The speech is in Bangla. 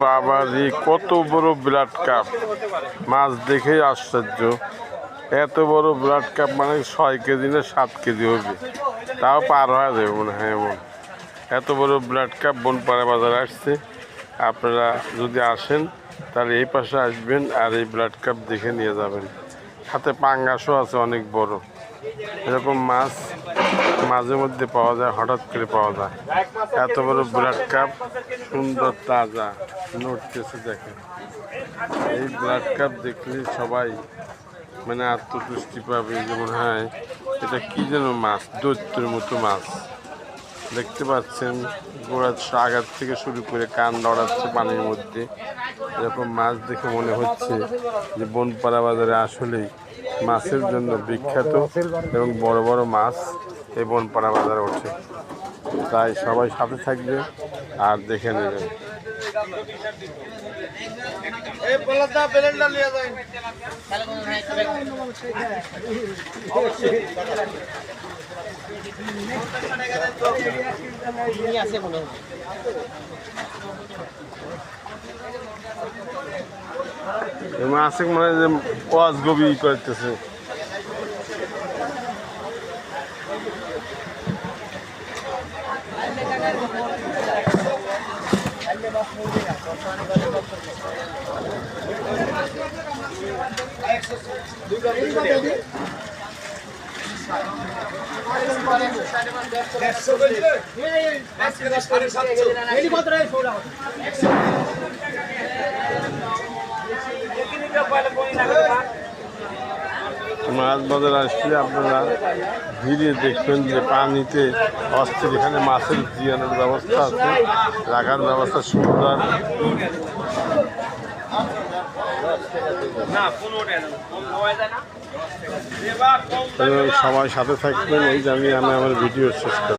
বাবারে কত বড় ব্লাড কাপ! মাছ দেখেই আশ্চর্য। এত বড় ব্লাড কাপ মানে 6 কেজি না 7 কেজি হবে, তাও পার হয়ে যাবে মনে হয় এমন। এত বড় ব্লাড কাপ বনপাড়া বাজারে আসছে। আপনারা যদি আসেন তাহলে এই পাশে আসবেন আর এই ব্লাড কাপ দেখে নিয়ে যাবেন। সাথে পাঙ্গাসও আছে অনেক বড়। এরকম মাছ মাঝে মধ্যে পাওয়া যায়, হঠাৎ করে পাওয়া যায়। এত বড় ব্লাড কাপ, সুন্দর তাজা নড়তেছে দেখেন। এই ব্লাড কাপ দেখলে সবাই মানে আত্মতুষ্টি পাবে, যে মনে হয় এটা কি যেন মাছ, দৈত্যের মতো মাছ। দেখতে পাচ্ছেন গোড়া আঘাত থেকে শুরু করে কান নড়াচ্ছে পানির মধ্যে। এরকম মাছ দেখে মনে হচ্ছে যে বনপাড়া বাজারে আসলেই মাছের জন্য বিখ্যাত এবং বড় বড় মাছ এই বনপাড়া বাজারে ওঠে। তাই সবাই সাথে থাকবে আর দেখে নেবেন। মাছ মানে যে অজগবি করতেছে। মাছ বাজার আসলে আপনারা ধীরে দেখবেন যে পানিতে অস্থির, এখানে মাছের জিয়ানোর ব্যবস্থা আছে, রাখার ব্যবস্থা সুন্দর। সবাই সাথে থাকবেন, এই জানিয়ে আমি আমার ভিডিও শেষ করি।